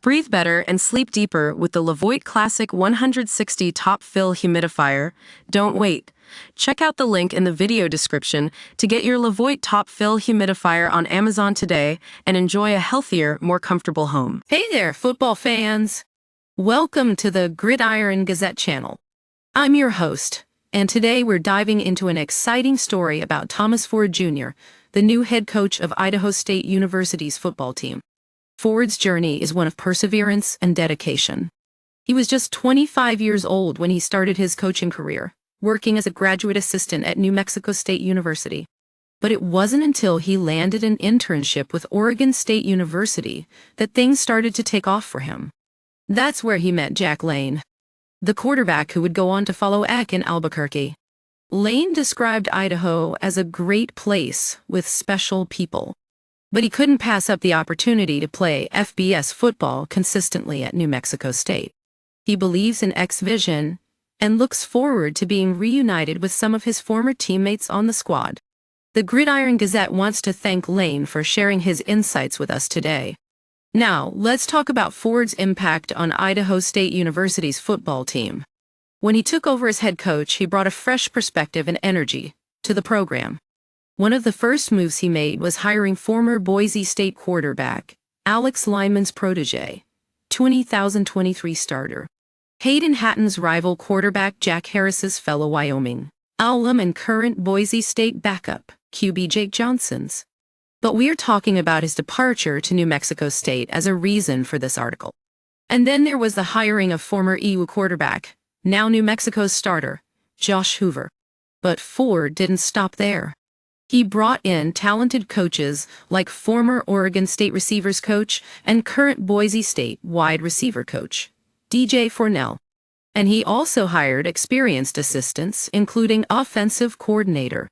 Breathe better and sleep deeper with the Levoit Classic 160 Top Fill Humidifier. Don't wait. Check out the link in the video description to get your Levoit Top Fill Humidifier on Amazon today and enjoy a healthier, more comfortable home. Hey there, football fans! Welcome to the Gridiron Gazette channel. I'm your host, and today we're diving into an exciting story about Thomas Ford Jr., the new head coach of Idaho State University's football team. Ford's journey is one of perseverance and dedication. He was just 25 years old when he started his coaching career, working as a graduate assistant at New Mexico State University. But it wasn't until he landed an internship with Oregon State University that things started to take off for him. That's where he met Jack Lane, the quarterback who would go on to follow Eck in Albuquerque. Lane described Idaho as a great place with special people. But he couldn't pass up the opportunity to play FBS football consistently at New Mexico State. He believes in Eck's vision and looks forward to being reunited with some of his former teammates on the squad. The Gridiron Gazette wants to thank Lane for sharing his insights with us today. Now, let's talk about Ford's impact on Idaho State University's football team. When he took over as head coach, he brought a fresh perspective and energy to the program. One of the first moves he made was hiring former Boise State quarterback Alex Lyman's protege, 2023 starter, Hayden Hatton's rival quarterback Jack Harris's fellow Wyoming alum and current Boise State backup QB Jake Johnson's. But we're talking about his departure to New Mexico State as a reason for this article. And then there was the hiring of former EU quarterback, now New Mexico's starter, Josh Hoover. But Ford didn't stop there. He brought in talented coaches like former Oregon State receivers coach and current Boise State wide receiver coach, DJ Fornell. And he also hired experienced assistants, including offensive coordinator,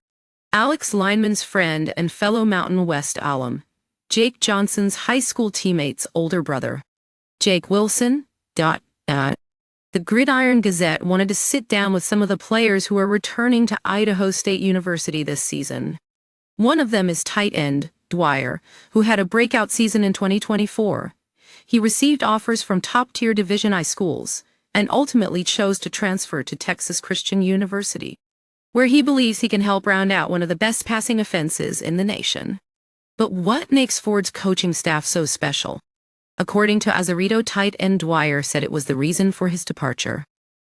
Alex Lyman's friend and fellow Mountain West alum, Jake Johnson's high school teammate's older brother, Jake Wilson. The Gridiron Gazette wanted to sit down with some of the players who are returning to Idaho State University this season. One of them is tight end Dwyer, who had a breakout season in 2024. He received offers from top-tier Division I schools and ultimately chose to transfer to Texas Christian University, where he believes he can help round out one of the best passing offenses in the nation. But what makes Ford's coaching staff so special? According to Azarito, tight end Dwyer said it was the reason for his departure.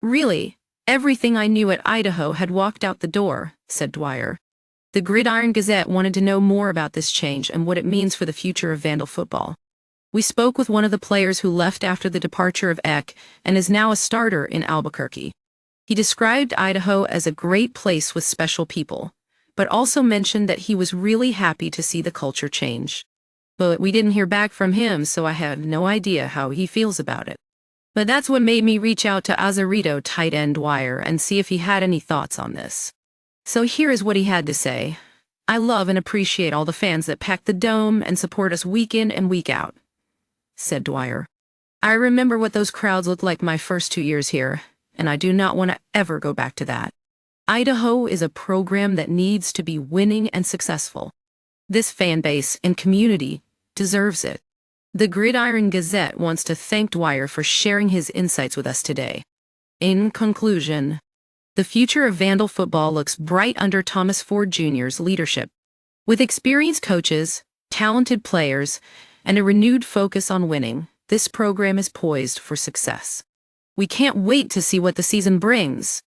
"Really, everything I knew at Idaho had walked out the door," said Dwyer. The Gridiron Gazette wanted to know more about this change and what it means for the future of Vandal football. We spoke with one of the players who left after the departure of Eck and is now a starter in Albuquerque. He described Idaho as a great place with special people, but also mentioned that he was really happy to see the culture change. But we didn't hear back from him, so I have no idea how he feels about it. But that's what made me reach out to Azarito tight end Dwyer and see if he had any thoughts on this. So here is what he had to say. "I love and appreciate all the fans that pack the dome and support us week in and week out," said Dwyer. "I remember what those crowds looked like my first 2 years here, and I do not want to ever go back to that. Idaho is a program that needs to be winning and successful. This fan base and community deserves it." The Gridiron Gazette wants to thank Dwyer for sharing his insights with us today. In conclusion, the future of Vandal football looks bright under Thomas Ford Jr.'s leadership. With experienced coaches, talented players, and a renewed focus on winning, this program is poised for success. We can't wait to see what the season brings.